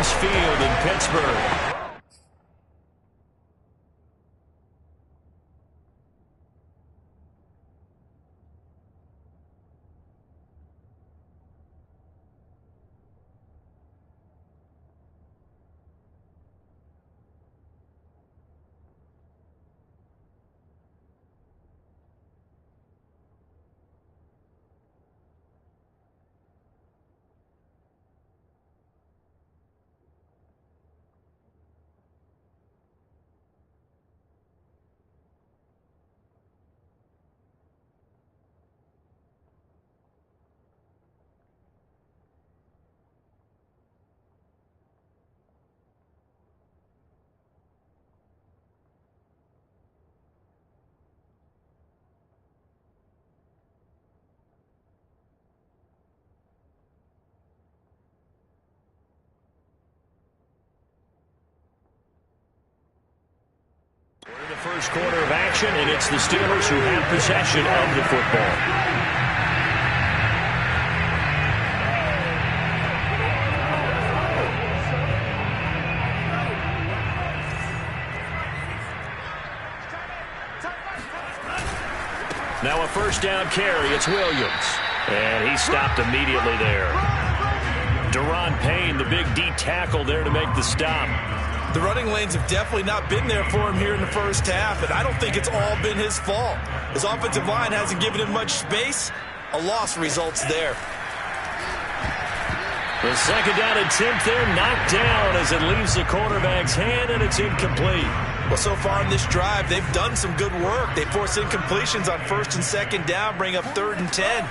Heinz Field in Pittsburgh. We're in the first quarter of action, and it's the Steelers who have possession of the football. Now a first down carry. It's Williams. And he stopped immediately there. Daron Payne, the big D tackle there to make the stop. The running lanes have definitely not been there for him here in the first half, and I don't think it's all been his fault. His offensive line hasn't given him much space. A loss results there. The second down attempt there knocked down as it leaves the quarterback's hand, and it's incomplete. Well, so far in this drive, they've done some good work. They force incompletions on first and second down, bring up 3rd and 10.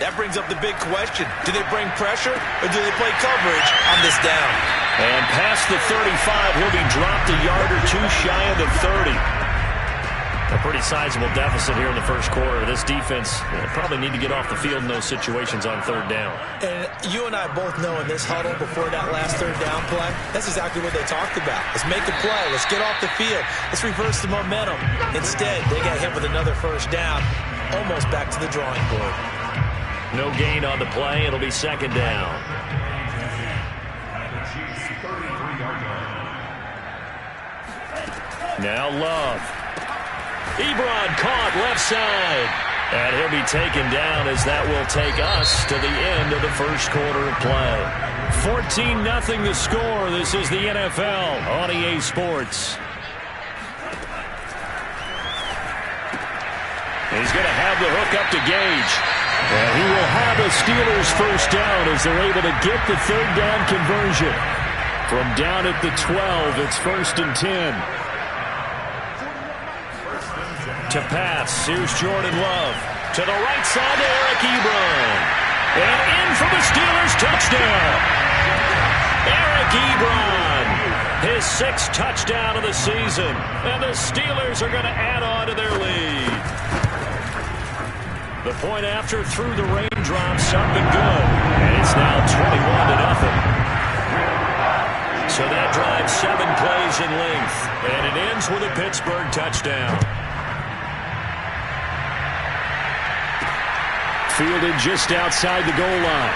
That brings up the big question. Do they bring pressure, or do they play coverage on this down? And past the 35, he'll be dropped a yard or two shy of the 30. A pretty sizable deficit here in the first quarter. This defense probably need to get off the field in those situations on 3rd down. And you and I both know in this huddle before that last 3rd down play, that's exactly what they talked about. Let's make a play. Let's get off the field. Let's reverse the momentum. Instead, they got hit with another first down, almost back to the drawing board. No gain on the play. It'll be 2nd down. Now Love. Ebron caught left side. And he'll be taken down as that will take us to the end of the first quarter of play. 14-0 the score. This is the NFL on EA Sports. He's going to have the hook up to Gage. And he will have a Steelers first down as they're able to get the 3rd down conversion. From down at the 12, it's 1st and 10. To pass, here's Jordan Love. To the right side to Eric Ebron. And in for the Steelers touchdown. Eric Ebron, his 6th touchdown of the season. And the Steelers are going to add on to their lead. The point after through the raindrops up and good. And it's now 21-0. So that drives 7 plays in length. And it ends with a Pittsburgh touchdown. Fielded just outside the goal line.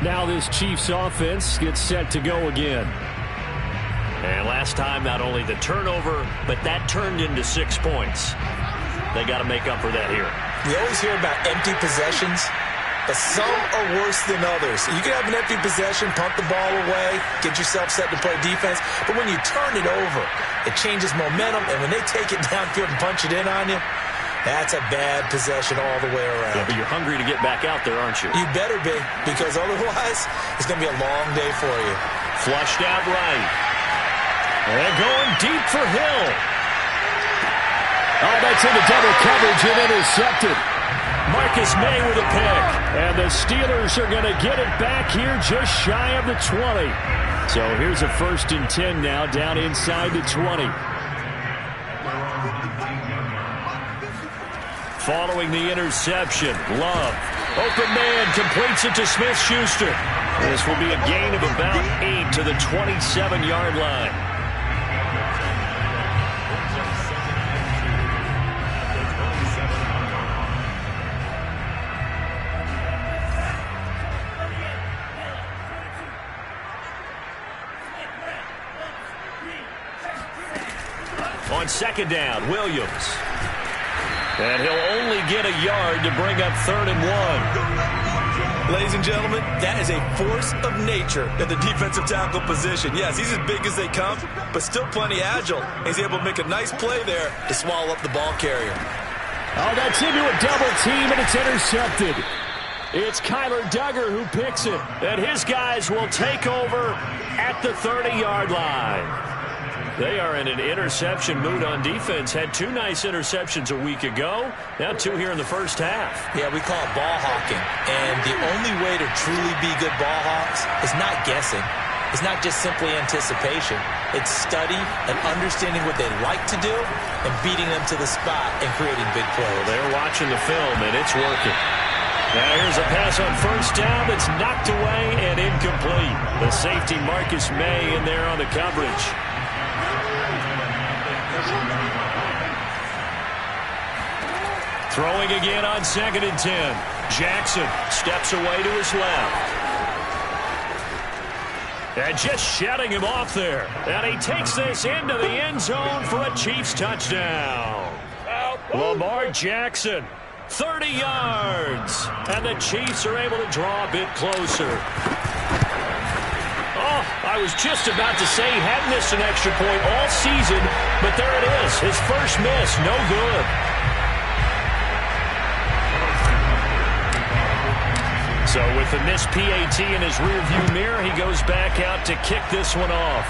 Now this Chiefs offense gets set to go again. And last time, not only the turnover, but that turned into 6 points. They got to make up for that here. We always hear about empty possessions, but some are worse than others. You can have an empty possession, punt the ball away, get yourself set to play defense, but when you turn it over, it changes momentum, and when they take it downfield and punch it in on you, that's a bad possession all the way around. Yeah, but you're hungry to get back out there, aren't you? You better be, because otherwise, it's going to be a long day for you. Flushed out right. And going deep for Hill. Oh, that's into double coverage and intercepted. Marcus May with a pick. And the Steelers are going to get it back here just shy of the 20. So here's a 1st and 10 now down inside the 20. Following the interception, Love. Open man completes it to Smith-Schuster. This will be a gain of about 8 to the 27-yard line. second down. Williams. And he'll only get a yard to bring up 3rd and 1. Ladies and gentlemen, that is a force of nature at the defensive tackle position. Yes, he's as big as they come, but still plenty agile. He's able to make a nice play there to swallow up the ball carrier. Oh, that's into a double team, and it's intercepted. It's Kyler Duggar who picks it. And his guys will take over at the 30-yard line. They are in an interception mood on defense. Had 2 nice interceptions a week ago. Now 2 here in the first half. Yeah, we call it ball hawking. And the only way to truly be good ball hawks is not guessing. It's not just simply anticipation. It's study and understanding what they like to do and beating them to the spot and creating big plays. Well, they're watching the film, and it's working. Now here's a pass on 1st down that's knocked away and incomplete. The safety Marcus May in there on the coverage. Throwing again on 2nd and 10. Jackson steps away to his left. And just shutting him off there. And he takes this into the end zone for a Chiefs touchdown. Lamar Jackson, 30 yards. And the Chiefs are able to draw a bit closer. Oh, I was just about to say he hadn't missed an extra point all season, but there it is. His first miss, no good. So with the missed PAT in his rearview mirror, he goes back out to kick this one off.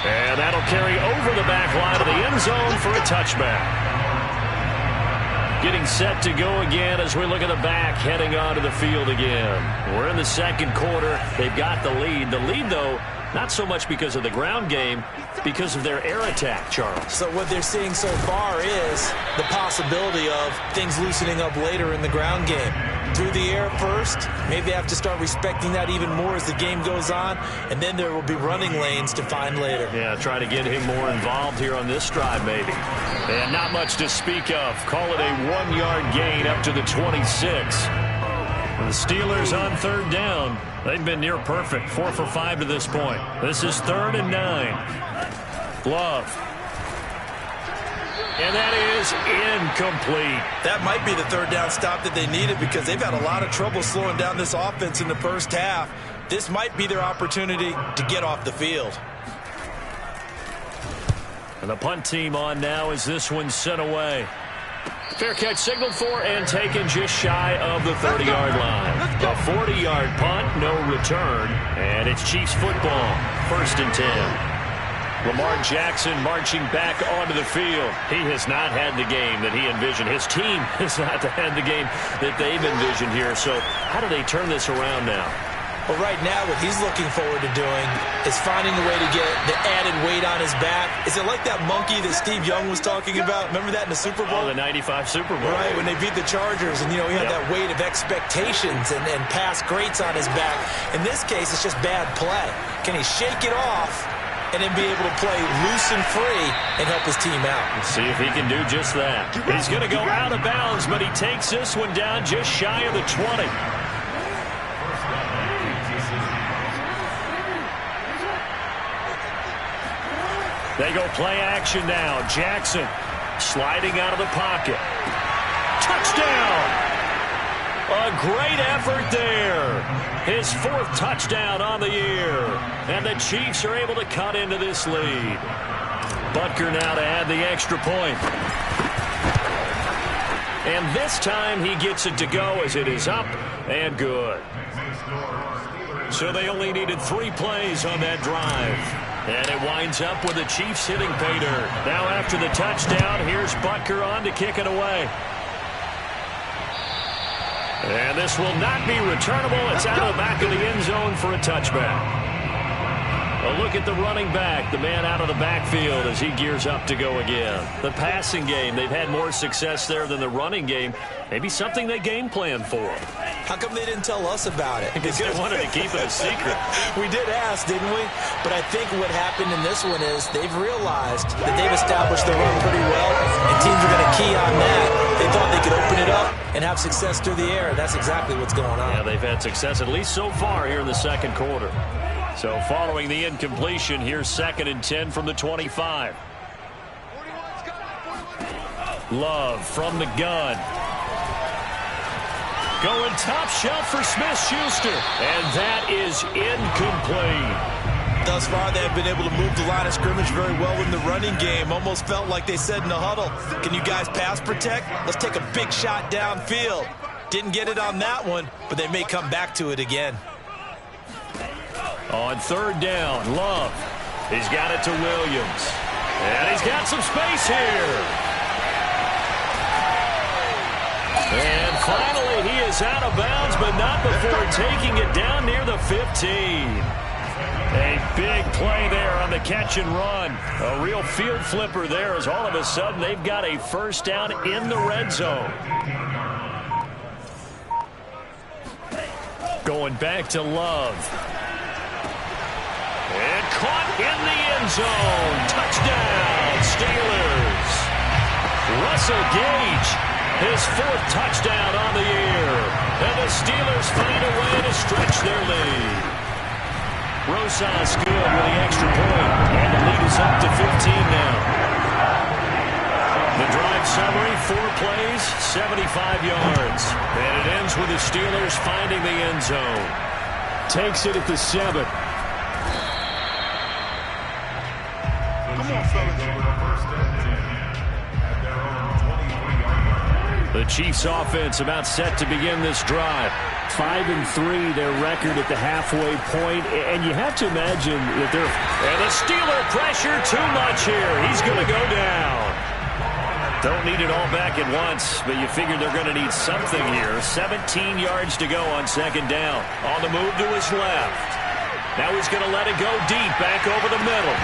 And that'll carry over the back line of the end zone for a touchback. Getting set to go again as we look at the back, heading onto the field again. We're in the second quarter. They've got the lead. The lead, though, not so much because of the ground game, because of their air attack, Charles. So what they're seeing so far is the possibility of things loosening up later in the ground game. Through the air first, maybe they have to start respecting that even more as the game goes on, and then there will be running lanes to find later. Yeah, try to get him more involved here on this drive, maybe. And not much to speak of. Call it a 1-yard gain up to the 26. The Steelers on 3rd down. They've been near perfect, 4 for 5 to this point. This is 3rd and 9. Love. And that is incomplete. That might be the 3rd down stop that they needed because they've had a lot of trouble slowing down this offense in the first half. This might be their opportunity to get off the field. And the punt team on now as this one's sent away. Fair catch signaled for and taken just shy of the 30-yard line. A 40-yard punt, no return, and it's Chiefs football, 1st and 10. Lamar Jackson marching back onto the field. He has not had the game that he envisioned. His team has not had the game that they've envisioned here. So how do they turn this around now? Well, right now what he's looking forward to doing is finding a way to get the added weight on his back. Is it like that monkey that Steve Young was talking about? Remember that in the Super Bowl? Oh, the 95 Super Bowl. Right, when they beat the Chargers, and, he had that weight of expectations and past greats on his back. In this case, it's just bad play. Can he shake it off and then be able to play loose and free and help his team out? Let's see if he can do just that. He's going to go out of bounds, but he takes this one down just shy of the 20. They go play action now. Jackson sliding out of the pocket. Touchdown! A great effort there. His 4th touchdown on the year. And the Chiefs are able to cut into this lead. Butker now to add the extra point. And this time he gets it to go as it is up and good. So they only needed 3 plays on that drive. And it winds up with the Chiefs hitting pay dirt. Now after the touchdown, here's Butker on to kick it away. And this will not be returnable. It's out of the back of the end zone for a touchback. A look at the running back, the man out of the backfield as he gears up to go again. The passing game, they've had more success there than the running game. Maybe something they game plan for. How come they didn't tell us about it? Because they wanted to keep it a secret. We did ask, didn't we? But I think what happened in this one is they've realized that they've established their run pretty well, and teams are going to key on that. They thought they could open it up and have success through the air, and that's exactly what's going on. Yeah, they've had success, at least so far, here in the second quarter. So following the incompletion, here's 2nd and 10 from the 25. Love from the gun. Going top shelf for Smith-Schuster. And that is incomplete. Thus far, they have been able to move the line of scrimmage very well in the running game. Almost felt like they said in the huddle, can you guys pass protect? Let's take a big shot downfield. Didn't get it on that one, but they may come back to it again. On 3rd down, Love. He's got it to Williams. And he's got some space here. And finally, he is out of bounds, but not before taking it down near the 15. A big play there on the catch and run. A real field flipper there as all of a sudden they've got a 1st down in the red zone. Going back to Love. And caught in the end zone. Touchdown, Steelers. Russell Gage, his 4th touchdown on the year. And the Steelers find a way to stretch their lead. Rosas good with the extra point. And the lead is up to 15 now. The drive summary, 4 plays, 75 yards. And it ends with the Steelers finding the end zone. Takes it at the 7. The Chiefs offense about set to begin this drive. 5-3 their record at the halfway point, and you have to imagine that they're... And the Steeler pressure too much here. He's going to go down. Don't need it all back at once, but you figure they're going to need something here. 17 yards to go on 2nd down. On the move to his left. Now he's going to let it go deep back over the middle.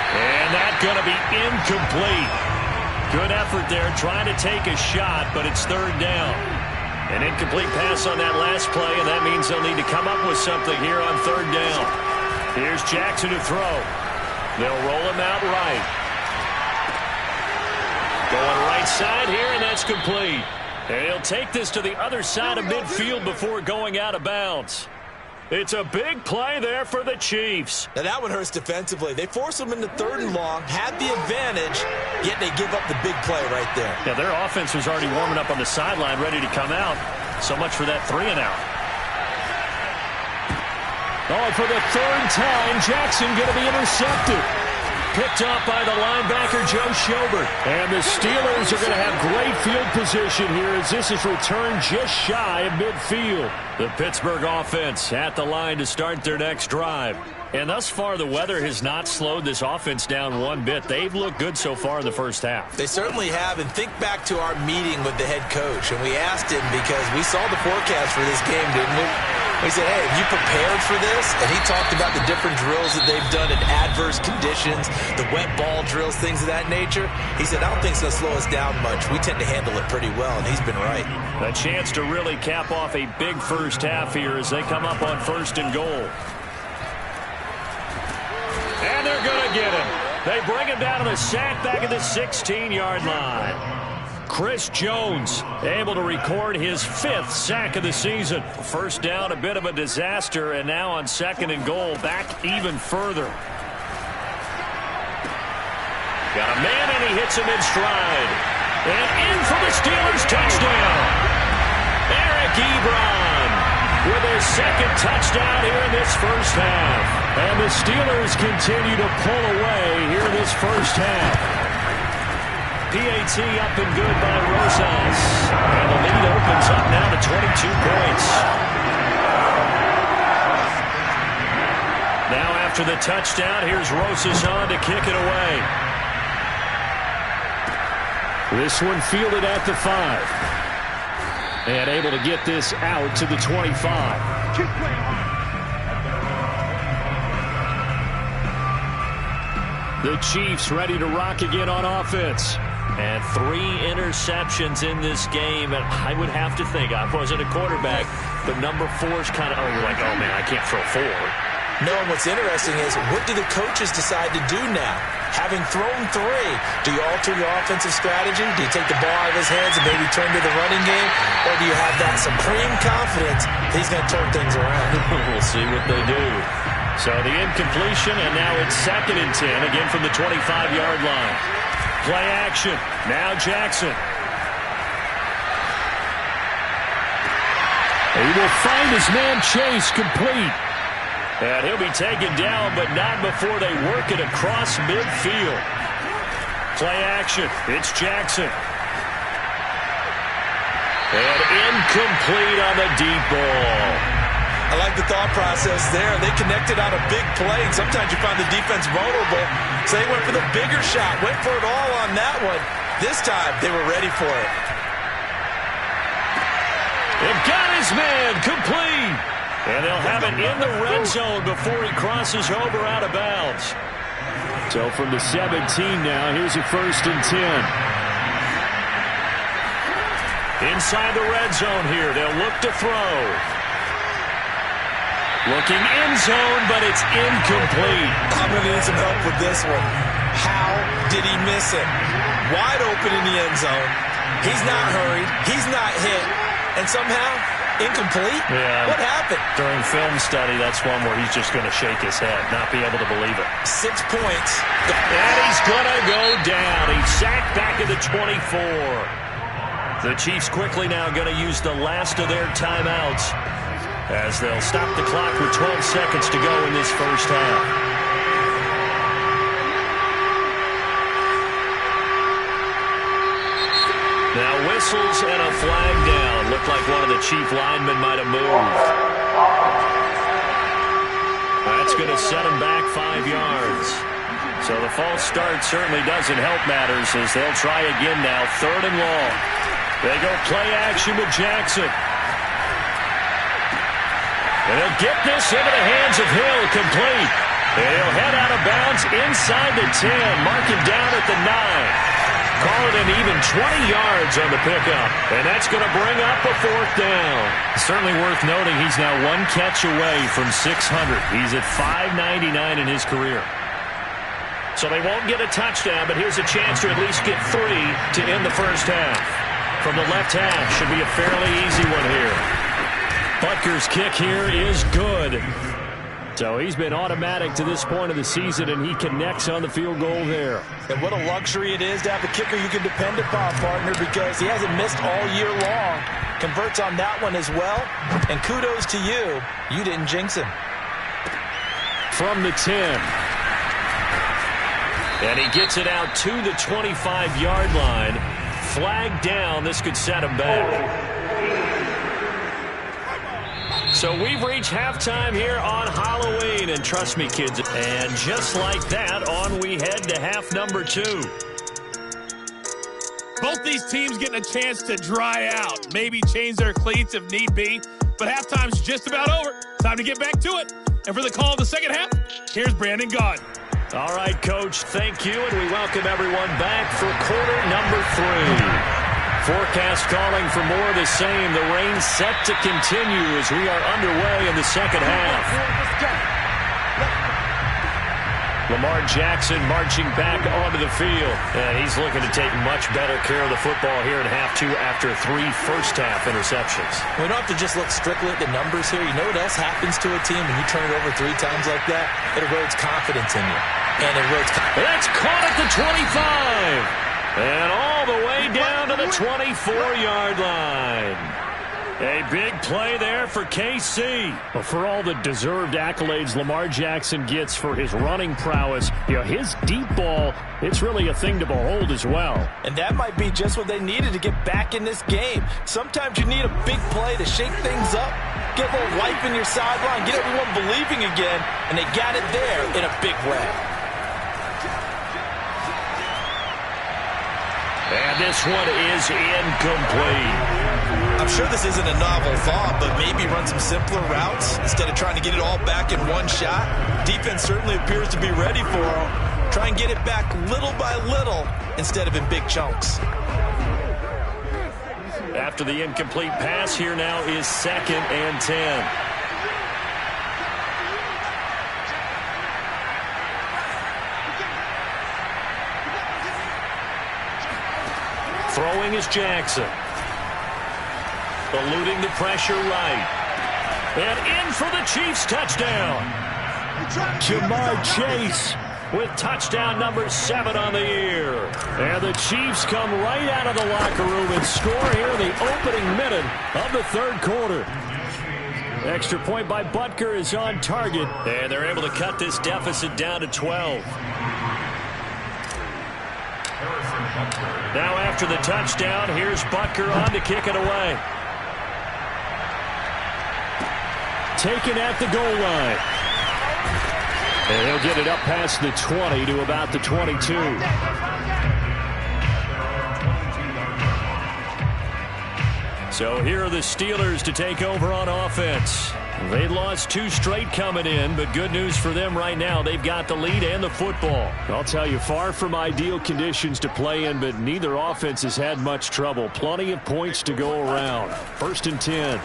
And that's going to be incomplete. Good effort there trying to take a shot, but it's 3rd down. An incomplete pass on that last play, and that means they'll need to come up with something here on 3rd down. Here's Jackson to throw. They'll roll him out right. Going right side here, and that's complete. And he'll take this to the other side of midfield before going out of bounds. It's a big play there for the Chiefs. Now that one hurts defensively. They force them into 3rd and long, had the advantage, yet they give up the big play right there. Yeah, their offense was already warming up on the sideline, ready to come out. So much for that 3 and out. Oh, for the 3rd time, Jackson going to be intercepted. Picked up by the linebacker, Joe Schobert. And the Steelers are going to have great field position here as this is returned just shy of midfield. The Pittsburgh offense at the line to start their next drive. And thus far, the weather has not slowed this offense down one bit. They've looked good so far in the first half. They certainly have. And think back to our meeting with the head coach. And we asked him because we saw the forecast for this game, didn't we? We said, hey, have you prepared for this? And he talked about the different drills that they've done in adverse conditions, the wet ball drills, things of that nature. He said, I don't think it's going to slow us down much. We tend to handle it pretty well, and he's been right. A chance to really cap off a big first half here as they come up on 1st and goal. And they're going to get him. They bring him down to the sack back at the 16-yard line. Chris Jones able to record his 5th sack of the season. 1st down, a bit of a disaster, and now on 2nd and goal, back even further. Got a man, and he hits him in stride. And in for the Steelers touchdown. Eric Ebron with his 2nd touchdown here in this first half. And the Steelers continue to pull away here in this first half. PAT up and good by Rosas. And the lead opens up now to 22 points. Now after the touchdown, here's Rosas on to kick it away. This one fielded at the 5. And able to get this out to the 25. The Chiefs ready to rock again on offense. And 3 interceptions in this game. And I would have to think, I wasn't a quarterback, but number 4's kind of, you're like, oh, man, I can't throw 4. No, and what's interesting is, what do the coaches decide to do now? Having thrown 3, do you alter your offensive strategy? Do you take the ball out of his hands and maybe turn to the running game? Or do you have that supreme confidence that he's going to turn things around? We'll see what they do. So the incompletion, and now it's 2nd and 10, again from the 25-yard line. Play action. Now Jackson. He will find his man Chase complete. And he'll be taken down, but not before they work it across midfield. Play action. It's Jackson. And incomplete on the deep ball. I like the thought process there. They connected on a big play, and sometimes you find the defense vulnerable. So they went for the bigger shot, went for it all on that one. This time, they were ready for it. They've got his man complete. And they'll have it in the red zone before he crosses over out of bounds. So from the 17 now, here's a 1st and 10. Inside the red zone here, they'll look to throw. Looking end zone, but it's incomplete. I'm going to need some help with this one. How did he miss it? Wide open in the end zone. He's not hurried. He's not hit. And somehow, incomplete? Yeah. What happened? During film study, that's one where he's just going to shake his head, not be able to believe it. 6 points. And he's going to go down. He's sacked back at the 24. The Chiefs quickly now going to use the last of their timeouts as they'll stop the clock with 12 seconds to go in this first half. Now whistles and a flag down. Looked like one of the Chief linemen might have moved. That's going to set him back 5 yards. So the false start certainly doesn't help matters as they'll try again now. 3rd and long. They go play action with Jackson. And he'll get this into the hands of Hill, complete. And he'll head out of bounds inside the 10. Mark him down at the 9. Call it an even 20 yards on the pickup. And that's going to bring up a 4th down. Certainly worth noting he's now 1 catch away from 600. He's at 599 in his career. So they won't get a touchdown, but here's a chance to at least get 3 to end the first half. From the left half, should be a fairly easy one here. Butker's kick here is good. So he's been automatic to this point of the season, and he connects on the field goal there. And what a luxury it is to have a kicker you can depend upon, partner, because he hasn't missed all year long. Converts on that one as well. And kudos to you. You didn't jinx him. From the 10. And he gets it out to the 25-yard line. Flag down. This could set him back. So we've reached halftime here on Halloween. And trust me, kids, and just like that, on we head to half number 2. Both these teams getting a chance to dry out. Maybe change their cleats if need be. But halftime's just about over. Time to get back to it. And for the call of the second half, here's Brandon Gaudin. All right, Coach, thank you, and we welcome everyone back for quarter number 3. Forecast calling for more of the same. The rain set to continue as we are underway in the second half. Lamar Jackson marching back onto the field. And he's looking to take much better care of the football here in half 2 after 3 first-half interceptions. We don't have to just look strictly at the numbers here. You know what else happens to a team when you turn it over 3 times like that? It erodes confidence in you. And it erodes confidence. That's caught at the 25. And all the way down to the 24-yard line. A big play there for KC. Well, for all the deserved accolades Lamar Jackson gets for his running prowess, his deep ball, it's really a thing to behold as well. And that might be just what they needed to get back in this game. Sometimes you need a big play to shake things up, get a little life in your sideline, get everyone believing again, and they got it there in a big way. And this one is incomplete. I'm sure this isn't a novel thought, but maybe run some simpler routes instead of trying to get it all back in one shot. Defense certainly appears to be ready for them. Try and get it back little by little instead of in big chunks. After the incomplete pass, here now is 2nd and 10. Throwing is Jackson. Eluding the pressure right. And in for the Chiefs touchdown. Jamar Chase with touchdown number 7 on the year. And the Chiefs come right out of the locker room and score here in the opening minute of the third quarter. Extra point by Butker is on target, and they're able to cut this deficit down to 12. Now after the touchdown, here's Butker on to kick it away. Taken at the goal line. And he'll get it up past the 20 to about the 22. So here are the Steelers to take over on offense. They lost 2 straight coming in, but good news for them right now. They've got the lead and the football. I'll tell you, far from ideal conditions to play in, but neither offense has had much trouble. Plenty of points to go around. 1st and 10.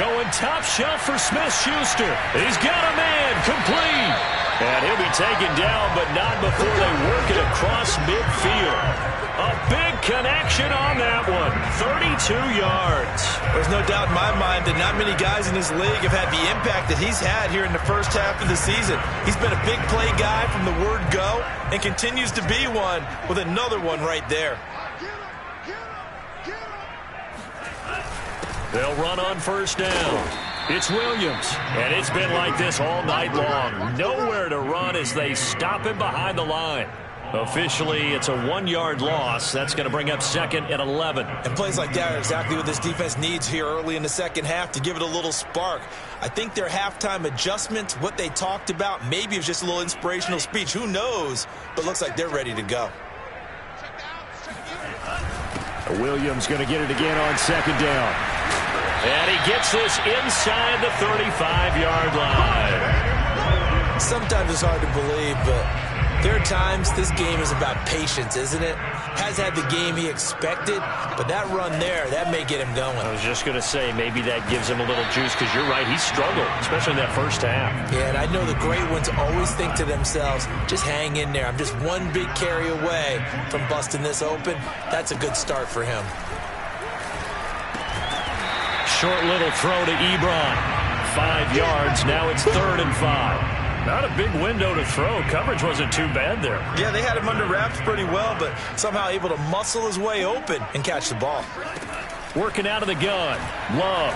Going top shelf for Smith-Schuster. He's got a man, complete. And he'll be taken down, but not before they work it across midfield. A big connection on that one. 32 yards. There's no doubt in my mind that not many guys in this league have had the impact that he's had here in the first half of the season. He's been a big play guy from the word go and continues to be one with another one right there. They'll run on 1st down. It's Williams, and it's been like this all night long. Nowhere to run as they stop him behind the line. Officially, it's a 1-yard loss. That's going to bring up 2nd and 11. And plays like that are exactly what this defense needs here early in the second half to give it a little spark. I think their halftime adjustment, what they talked about, maybe it was just a little inspirational speech. Who knows? But looks like they're ready to go. Williams going to get it again on 2nd down. And he gets this inside the 35-yard line. Sometimes it's hard to believe, but there are times this game is about patience, isn't it? Has had the game he expected, but that run there, that may get him going. I was just going to say, maybe that gives him a little juice, because you're right, he struggled, especially in that first half. Yeah, and I know the great ones always think to themselves, just hang in there. I'm just one big carry away from busting this open. That's a good start for him. Short little throw to Ebron. 5 yards. Now it's 3rd and 5. Not a big window to throw. Coverage wasn't too bad there. Yeah, they had him under wraps pretty well, but somehow able to muscle his way open and catch the ball. Working out of the gun. Love.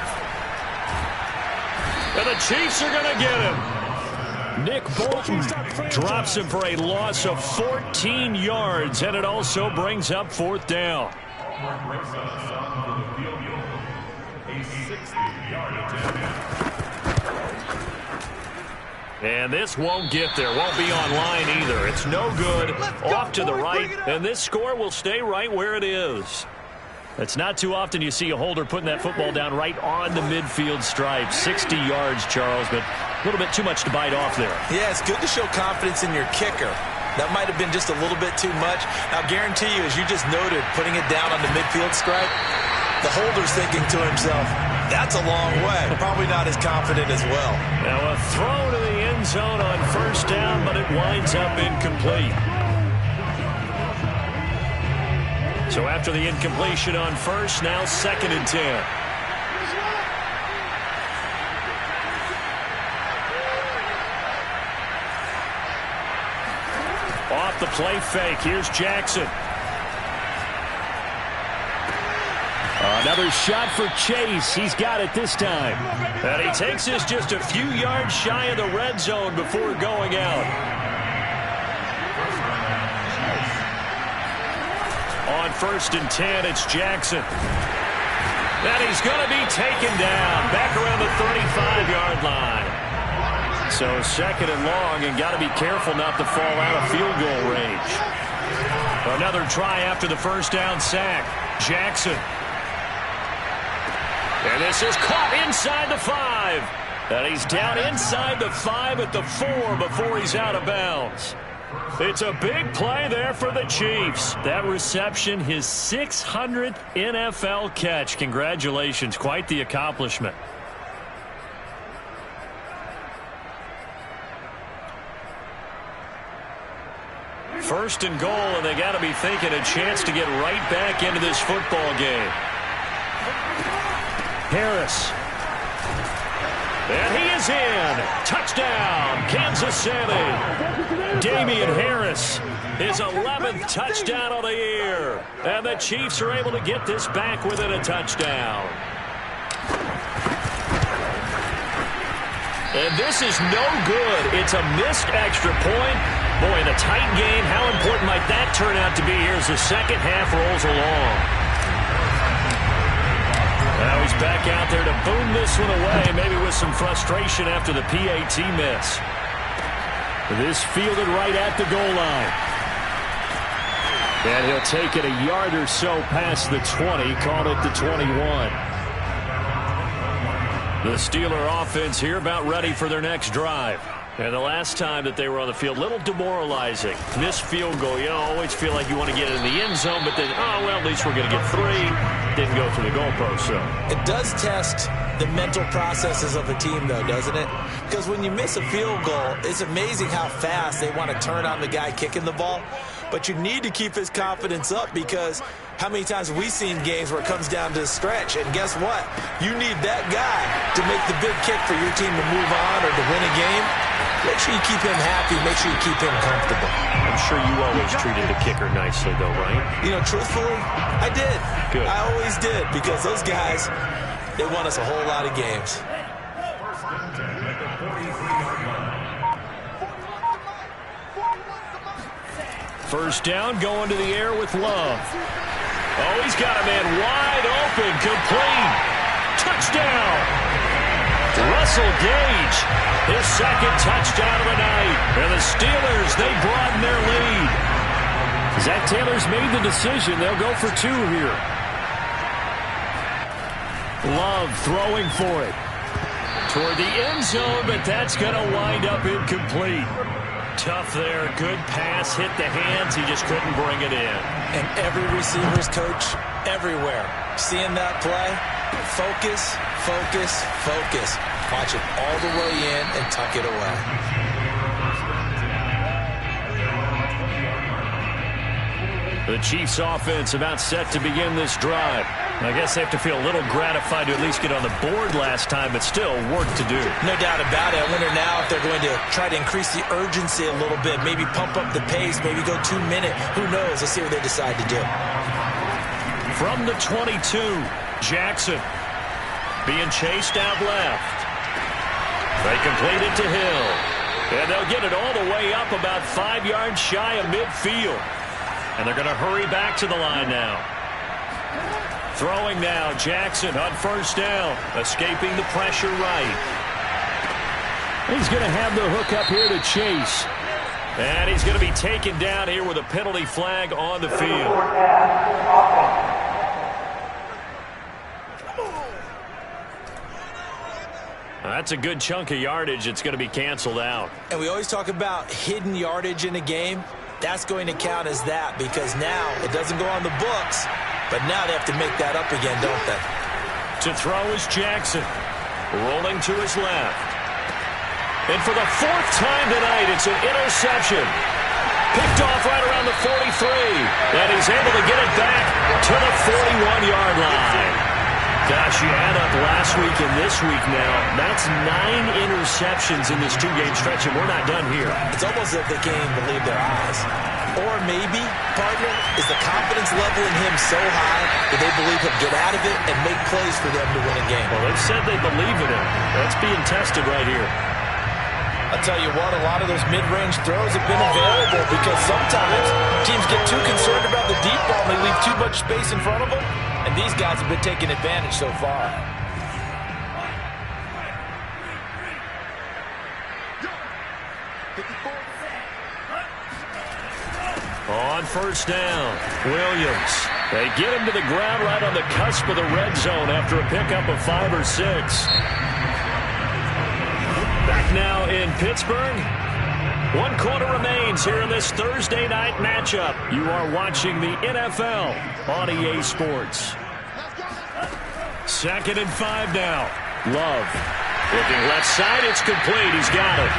And the Chiefs are going to get him. Nick Bolton drops him for a loss of 14 yards, and it also brings up 4th down. And this won't get there. Won't be online either. It's no good. Off to the right. And this score will stay right where it is. It's not too often you see a holder putting that football down right on the midfield stripe. 60 yards, Charles, but a little bit too much to bite off there. Yeah, it's good to show confidence in your kicker. That might have been just a little bit too much. I'll guarantee you, as you just noted, putting it down on the midfield stripe, the holder's thinking to himself, that's a long way. Probably not as confident as well. Now a throw to the end zone on 1st down, but it winds up incomplete. So after the incompletion on 1st, now 2nd and 10. Off the play fake. Here's Jackson. Another shot for Chase. He's got it this time. And he takes this just a few yards shy of the red zone before going out. On 1st and 10, it's Jackson. And he's going to be taken down back around the 35-yard line. So 2nd and long, and got to be careful not to fall out of field goal range. Another try after the 1st down sack. Jackson. And this is caught inside the 5. And he's down inside the 5 at the 4 before he's out of bounds. It's a big play there for the Chiefs. That reception, his 600th NFL catch. Congratulations. Quite the accomplishment. First and goal, and they got to be thinking a chance to get right back into this football game. Harris. And he is in. Touchdown, Kansas City. Damian Harris, his 11th touchdown of the year. And the Chiefs are able to get this back within a touchdown. And this is no good. It's a missed extra point. Boy, in a tight game, how important might that turn out to be here as the second half rolls along? Now he's back out there to boom this one away, maybe with some frustration after the PAT miss. This fielded right at the goal line. And he'll take it a yard or so past the 20, call it the 21. The Steeler offense here about ready for their next drive. And the last time that they were on the field, a little demoralizing. Missed field goal. You know, always feel like you want to get in the end zone, but then, oh, well, at least we're going to get 3. Didn't go through the goalpost, so. It does test the mental processes of a team, though, doesn't it? Because when you miss a field goal, it's amazing how fast they want to turn on the guy kicking the ball. But you need to keep his confidence up because how many times have we seen games where it comes down to the stretch? And guess what? You need that guy to make the big kick for your team to move on or to win a game. Make sure you keep him happy. Make sure you keep him comfortable. I'm sure you always treated the kicker nicely, though, right? You know, truthfully, I did. Good. I always did because those guys, they won us a whole lot of games. First down, going to the air with Love. Oh, he's got a man wide open, complete. Touchdown! Russell Gage, his second touchdown of the night. And the Steelers, they broaden their lead. Zach Taylor's made the decision. They'll go for 2 here. Love throwing for it. Toward the end zone, but that's going to wind up incomplete. Tough there. Good pass. Hit the hands. He just couldn't bring it in. And every receiver's coach everywhere. Seeing that play, focus, focus, focus. Watch it all the way in and tuck it away. The Chiefs offense about set to begin this drive. I guess they have to feel a little gratified to at least get on the board last time, but still work to do. No doubt about it. I wonder now if they're going to try to increase the urgency a little bit, maybe pump up the pace, maybe go 2-minute. Who knows? Let's see what they decide to do. From the 22, Jackson being chased out left. They complete it to Hill. And they'll get it all the way up about 5 yards shy of midfield. And they're going to hurry back to the line now. Throwing now, Jackson on first down, escaping the pressure right. He's going to have the hook up here to Chase. And he's going to be taken down here with a penalty flag on the field. That's a good chunk of yardage. It's going to be canceled out. And we always talk about hidden yardage in a game. That's going to count as that because now it doesn't go on the books, but now they have to make that up again, don't they? To throw is Jackson. Rolling to his left. And for the 4th time tonight, it's an interception. Picked off right around the 43. And he's able to get it back to the 41-yard line. Gosh, you add up last week and this week now. That's 9 interceptions in this 2-game stretch, and we're not done here. It's almost as if they can't even believe their eyes. Or maybe, partner, is the confidence level in him so high that they believe he'll get out of it and make plays for them to win a game. Well, they've said they believe in him. That's being tested right here. I'll tell you what, a lot of those mid-range throws have been available because sometimes teams get too concerned about the deep ball and they leave too much space in front of them. And these guys have been taking advantage so far. On first down, Williams. They get him to the ground right on the cusp of the red zone after a pickup of 5 or 6. Back now in Pittsburgh. 1 quarter remains here in this Thursday night matchup. You are watching the NFL on EA Sports. 2nd and 5 now. Love. Looking left side, it's complete. He's got it.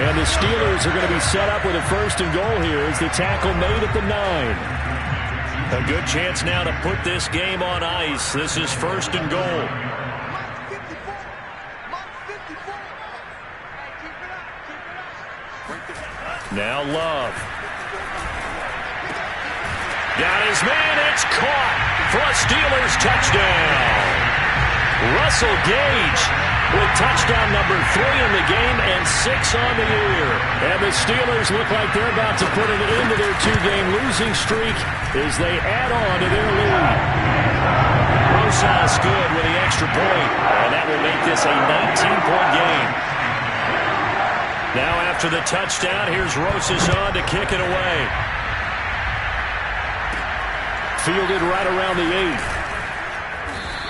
And the Steelers are going to be set up with a 1st and goal here as the tackle made at the 9. A good chance now to put this game on ice. This is 1st and goal. Now Love. Got his man. It's caught for a Steelers touchdown. Russell Gage with touchdown number 3 in the game and 6 on the year. And the Steelers look like they're about to put an end to their 2-game losing streak as they add on to their lead. Rosas good with the extra point, and that will make this a 19-point game. Now after the touchdown, here's Rosas on to kick it away. Fielded right around the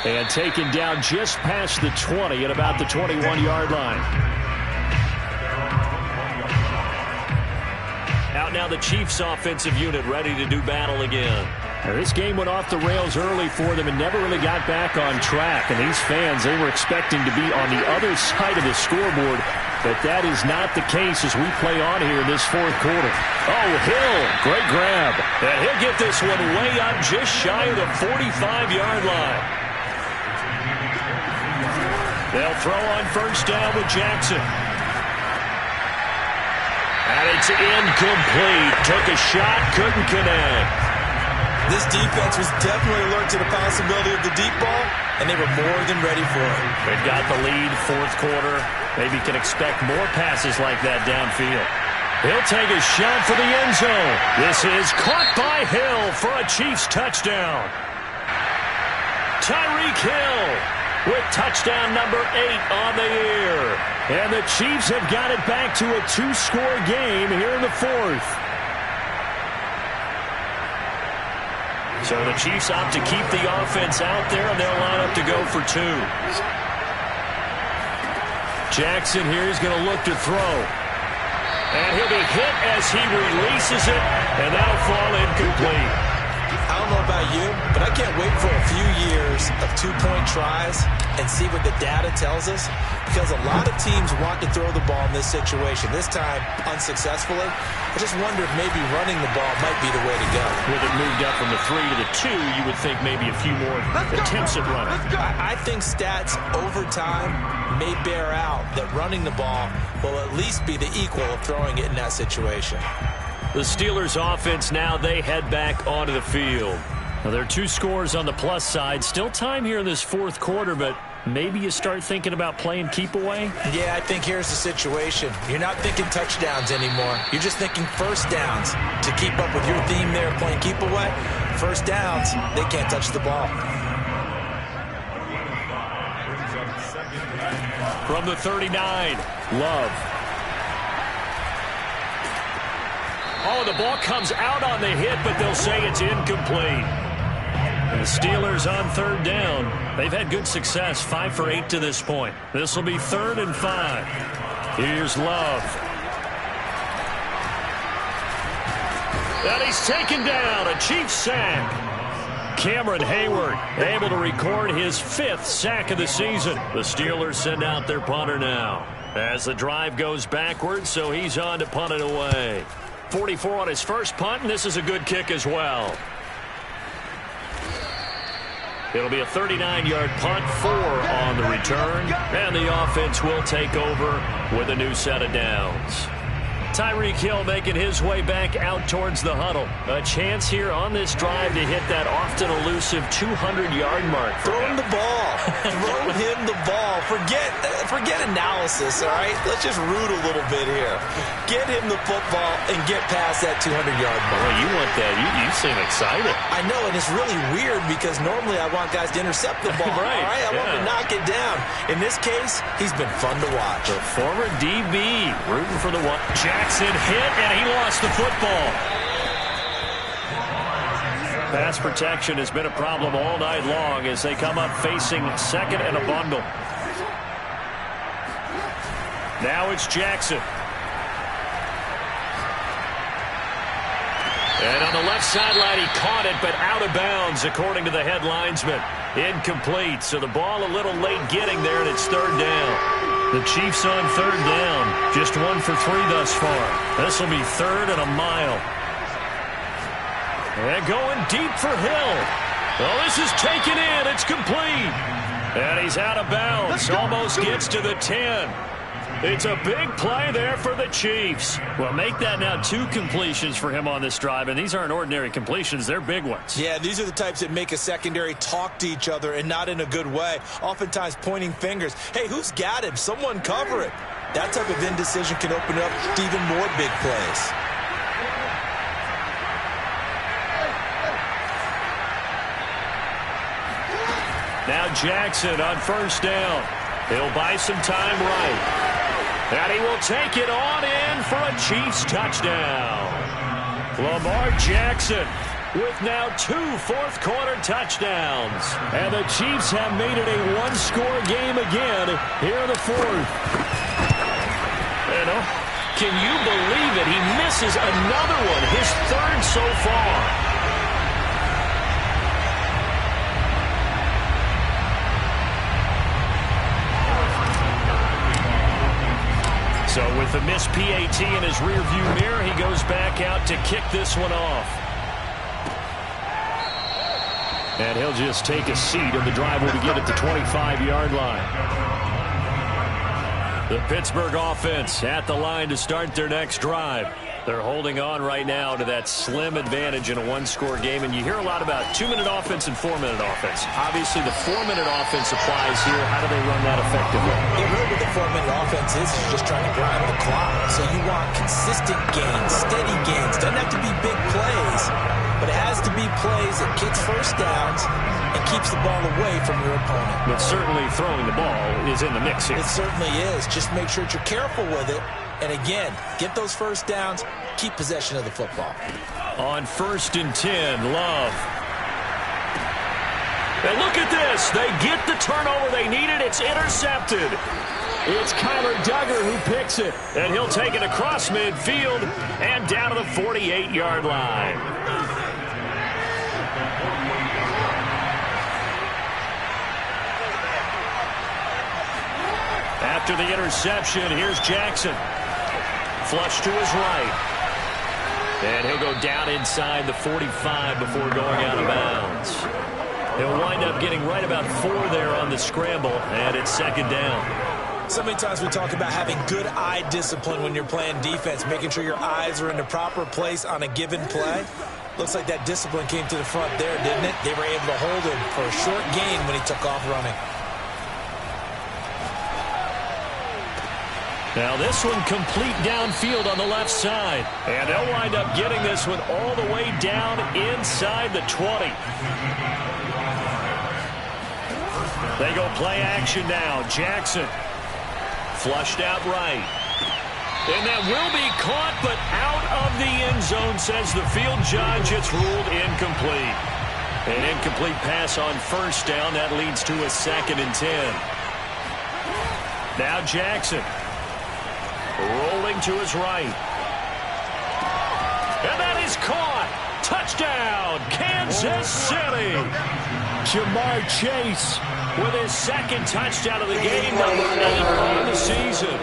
8. And taken down just past the 20 at about the 21-yard line. Out now the Chiefs offensive unit ready to do battle again. Now, this game went off the rails early for them and never really got back on track. And these fans, they were expecting to be on the other side of the scoreboard. But that is not the case as we play on here in this fourth quarter. Oh, Hill, great grab. And he'll get this one way up just shy of the 45-yard line. They'll throw on first down with Jackson. And it's incomplete. Took a shot, couldn't connect. This defense was definitely alert to the possibility of the deep ball, and they were more than ready for it. They've got the lead, fourth quarter. Maybe can expect more passes like that downfield. He'll take a shot for the end zone. This is caught by Hill for a Chiefs touchdown. Tyreek Hill with touchdown number 8 on the year. And the Chiefs have got it back to a 2-score game here in the fourth. So the Chiefs opt to keep the offense out there, and they'll line up to go for 2. Jackson here is going to look to throw. And he'll be hit as he releases it, and that'll fall incomplete. I don't know about you, but I can't wait for a few years of 2-point tries and see what the data tells us, because a lot of teams want to throw the ball in this situation. This time, unsuccessfully. I just wonder if maybe running the ball might be the way to go. With it moved up from the 3 to the 2, you would think maybe a few more attempts at running. I think stats over time may bear out that running the ball will at least be the equal of throwing it in that situation. The Steelers offense now, they head back onto the field. Now, there are 2 scores on the plus side. Still time here in this fourth quarter, but maybe you start thinking about playing keep away? Yeah, I think here's the situation. You're not thinking touchdowns anymore. You're just thinking first downs. To keep up with your theme there, playing keep away, first downs, they can't touch the ball. From the 39, Love. Oh, the ball comes out on the hit, but they'll say it's incomplete. And the Steelers on third down. They've had good success, 5 for 8 to this point. This will be 3rd and 5. Here's Love. And he's taken down, a Chiefs sack. Cameron Hayward able to record his 5th sack of the season. The Steelers send out their punter now. As the drive goes backwards, so he's on to punt it away. 44 on his first punt, and this is a good kick as well. It'll be a 39-yard punt, 4 on the return, and the offense will take over with a new set of downs. Tyreek Hill making his way back out towards the huddle. A chance here on this drive to hit that often elusive 200-yard mark. Throw him the ball. Throw him the ball. Forget analysis, all right? Let's just root a little bit here. Get him the football and get past that 200-yard mark. Well, you want that. You seem excited. I know, and it's really weird because normally I want guys to intercept the ball. Right. All right? I want to knock it down. In this case, he's been fun to watch. The former DB rooting for the one. Jackson hit, and he lost the football. Pass protection has been a problem all night long as they come up facing second and a bundle. Now it's Jackson. And on the left sideline, he caught it, but out of bounds, according to the head linesman. Incomplete, so the ball a little late getting there, and it's 3rd down. The Chiefs on 3rd down. Just 1 for 3 thus far. This will be 3rd and a mile. And going deep for Hill. Well, this is taken in. It's complete. And he's out of bounds. Almost gets to the 10. It's a big play there for the Chiefs. Well, make that now 2 completions for him on this drive, and these aren't ordinary completions. They're big ones. Yeah, these are the types that make a secondary talk to each other and not in a good way. Oftentimes pointing fingers. Hey, who's got him? Someone cover it. That type of indecision can open up to even more big plays. Now Jackson on first down. He'll buy some time right. And he will take it on in for a Chiefs touchdown. Lamar Jackson with now 2 fourth-quarter touchdowns. And the Chiefs have made it a 1-score game again here in the 4th. Can you believe it? He misses another one, his 3rd so far. So with the missed PAT in his rearview mirror, he goes back out to kick this one off. And he'll just take a seat, and the drive will begin at the 25-yard line. The Pittsburgh offense at the line to start their next drive. They're holding on right now to that slim advantage in a 1-score game, and you hear a lot about 2-minute offense and 4-minute offense. Obviously, the 4-minute offense applies here. How do they run that effectively? Yeah, really what the 4-minute offense is just trying to grind the clock. So you want consistent gains, steady gains. Doesn't have to be big plays, but it has to be plays that gets first downs and keeps the ball away from your opponent. But certainly throwing the ball is in the mix here. It certainly is. Just make sure that you're careful with it. And again, get those first downs, keep possession of the football. On 1st and 10, Love. And look at this. They get the turnover they needed. It's intercepted. It's Kyler Duggar who picks it. And he'll take it across midfield and down to the 48-yard line. After the interception, here's Jackson. Flush to his right. And he'll go down inside the 45 before going out of bounds. He'll wind up getting right about 4 there on the scramble, and it's 2nd down. So many times we talk about having good eye discipline when you're playing defense, making sure your eyes are in the proper place on a given play. Looks like that discipline came to the front there, didn't it? They were able to hold him for a short gain when he took off running. Now this one complete downfield on the left side. And they'll wind up getting this one all the way down inside the 20. They go play action now. Jackson flushed out right. And that will be caught, but out of the end zone, says the field judge. It's ruled incomplete. An incomplete pass on 1st down. That leads to a 2nd and 10. Now Jackson. Rolling to his right. And that is caught. Touchdown, Kansas City. Jamar Chase with his 2nd touchdown of the game, number 8 on the season.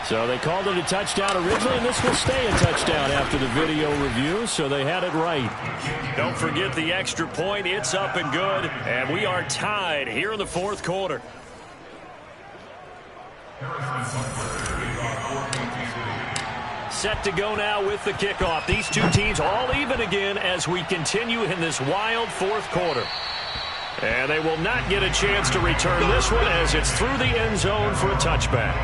So they called it a touchdown originally, and this will stay a touchdown after the video review, so they had it right. Don't forget the extra point. It's up and good, and we are tied here in the 4th quarter. Set to go now with the kickoff. These two teams all even again as we continue in this wild 4th quarter. And they will not get a chance to return this one as it's through the end zone for a touchback.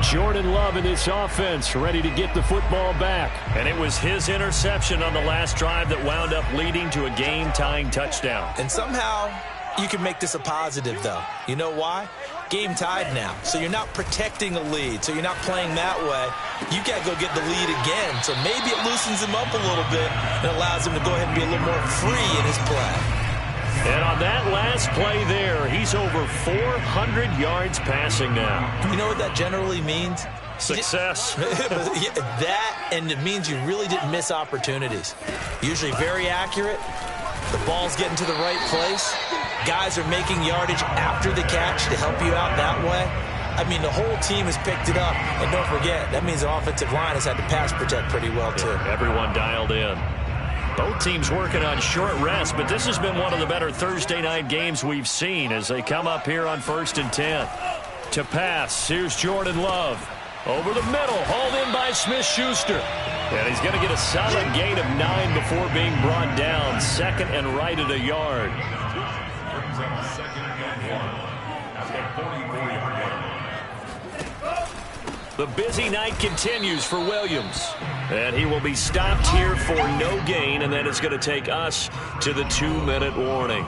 Jordan Love in this offense ready to get the football back. And it was his interception on the last drive that wound up leading to a game-tying touchdown. And somehow you can make this a positive, though. You know why? Game tied now. So you're not protecting a lead. So you're not playing that way. You got to go get the lead again. So maybe it loosens him up a little bit and allows him to go ahead and be a little more free in his play. And on that last play there, he's over 400 yards passing now. You know what that generally means? Success. That, and it means you really didn't miss opportunities. Usually very accurate. The ball's getting to the right place. Guys are making yardage after the catch to help you out that way. I mean, the whole team has picked it up. And don't forget, that means the offensive line has had to pass protect pretty well, too. Yeah, everyone dialed in. Both teams working on short rest, but this has been one of the better Thursday night games we've seen as they come up here on 1st and 10. To pass, here's Jordan Love. Over the middle, hauled in by Smith-Schuster. And he's going to get a solid gain of 9 before being brought down. Second and right at a yard. The busy night continues for Williams. And he will be stopped here for no gain, and then it's going to take us to the 2-minute warning.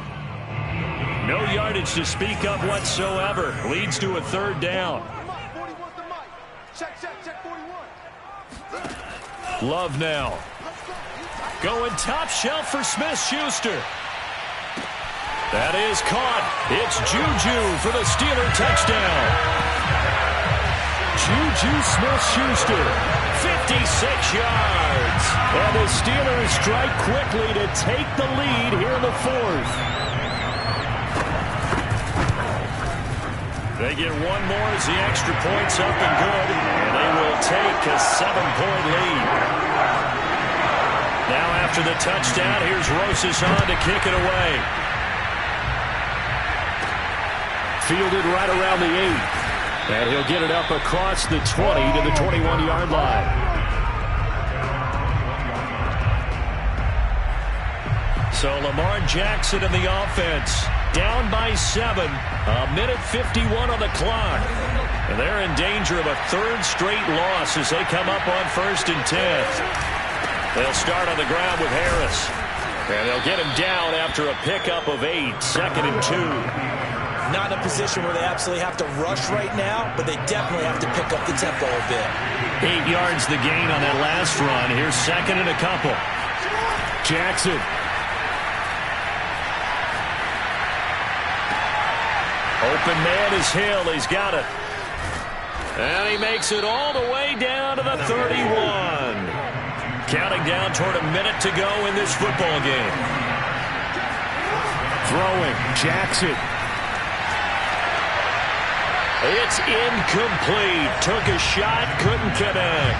No yardage to speak of whatsoever. Leads to a 3rd down. Love now. Going top shelf for Smith-Schuster. That is caught. It's Juju for the Steeler touchdown. Juju Smith-Schuster, 56 yards. And the Steelers strike quickly to take the lead here in the 4th. They get one more as the extra point's up and good. And they will take a 7-point lead. Now after the touchdown, here's Rosas on to kick it away. Fielded right around the 8. And he'll get it up across the 20 to the 21-yard line. So Lamar Jackson in the offense. Down by 7. A minute 51 on the clock. And they're in danger of a 3rd straight loss as they come up on 1st and 10. They'll start on the ground with Harris. And they'll get him down after a pickup of 8. 2nd and 2. Not in a position where they absolutely have to rush right now, but they definitely have to pick up the tempo a bit. 8 yards the gain on that last run. Here's 2nd and a couple. Jackson. Open man is Hill. He's got it. And he makes it all the way down to the 31. Counting down toward a minute to go in this football game. Throwing. Jackson. It's incomplete. Took a shot, couldn't connect.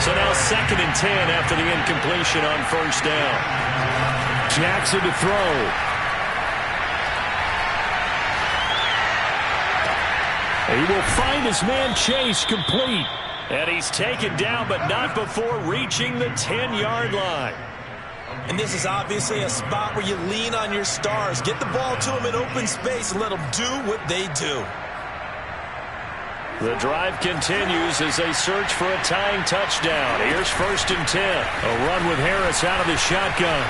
So now 2nd and 10 after the incompletion on 1st down. Jackson to throw. He will find his man Chase complete. And he's taken down, but not before reaching the 10-yard line. And this is obviously a spot where you lean on your stars. Get the ball to them in open space and let them do what they do. The drive continues as they search for a tying touchdown. Here's 1st and 10. A run with Harris out of the shotgun.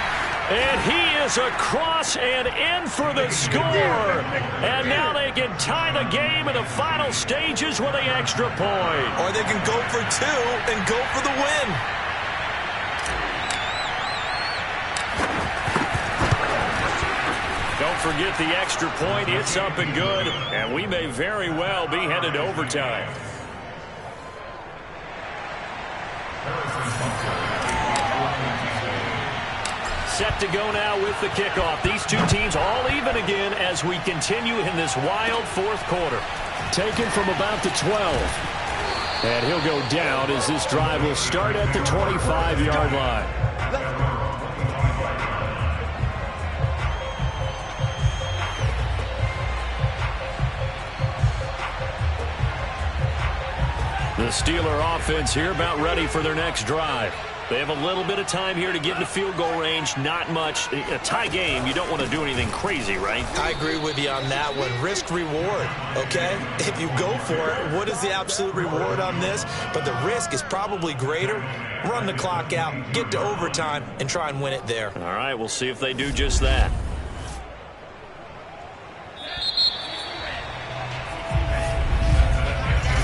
And he is across and in for the score. And now they can tie the game in the final stages with an extra point. Or they can go for 2 and go for the win. Don't forget the extra point. It's up and good. And we may very well be headed to overtime. Set to go now with the kickoff. These two teams all even again as we continue in this wild 4th quarter. Taken from about the 12. And he'll go down as this drive will start at the 25-yard line. The Steeler offense here about ready for their next drive. They have a little bit of time here to get in the field goal range. Not much. A tie game, you don't want to do anything crazy, right? I agree with you on that one. Risk reward, okay? If you go for it, what is the absolute reward on this? But the risk is probably greater. Run the clock out, get to overtime, and try and win it there. All right, we'll see if they do just that.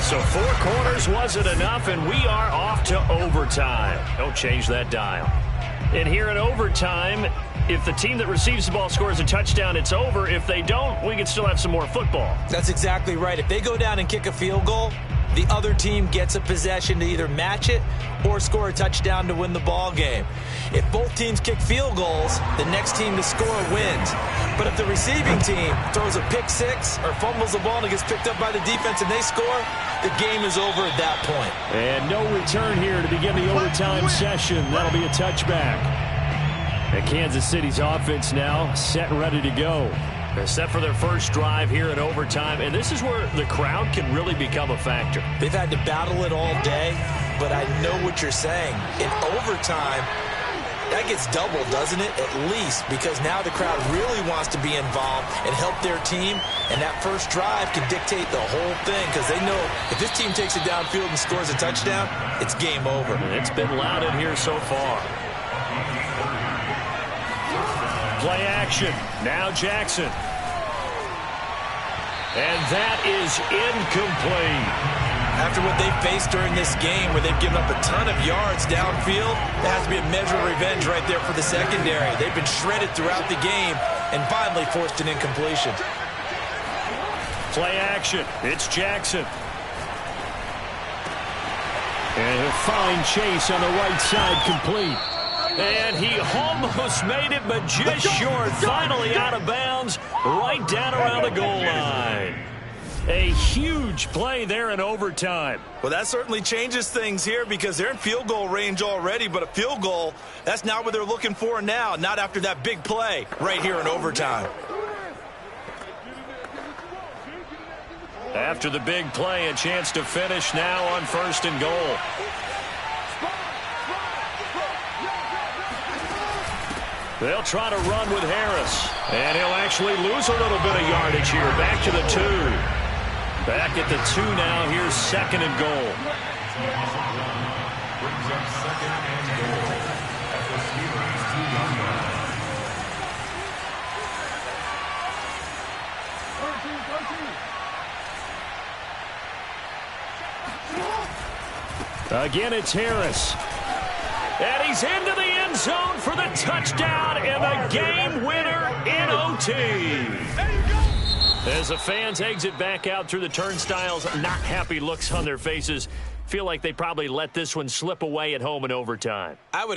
So 4 quarters wasn't enough, and we are off to overtime. Don't change that dial. And here in overtime, if the team that receives the ball scores a touchdown, it's over. If they don't, we can still have some more football. That's exactly right. If they go down and kick a field goal, the other team gets a possession to either match it or score a touchdown to win the ball game. If both teams kick field goals, the next team to score wins. But if the receiving team throws a pick six or fumbles the ball and it gets picked up by the defense and they score, the game is over at that point. And no return here to begin the overtime session. That'll be a touchback. And Kansas City's offense now set and ready to go. They're set for their first drive here in overtime, and this is where the crowd can really become a factor. They've had to battle it all day, but I know what you're saying. In overtime, that gets doubled, doesn't it? At least, because now the crowd really wants to be involved and help their team, and that first drive can dictate the whole thing because they know if this team takes it downfield and scores a touchdown, it's game over. And it's been loud in here so far. Play action. Now Jackson. And that is incomplete. After what they've faced during this game where they've given up a ton of yards downfield, there has to be a measure of revenge right there for the secondary. They've been shredded throughout the game and finally forced an incompletion. Play action. It's Jackson. And a fine chase on the right side, complete. And he almost made it, but just short. Finally out of bounds, right down around the goal line. A huge play there in overtime. Well, that certainly changes things here because they're in field goal range already, but a field goal, that's not what they're looking for now, not after that big play right here in overtime. After the big play, a chance to finish now on 1st and goal. They'll try to run with Harris. And he'll actually lose a little bit of yardage here. Back to the 2. Back at the 2 now. Here's 2nd and goal. Again, it's Harris. And he's into the end zone for the touchdown and the game winner in OT. As the fans exit back out through the turnstiles, not happy looks on their faces. Feel like they probably let this one slip away at home in overtime. I would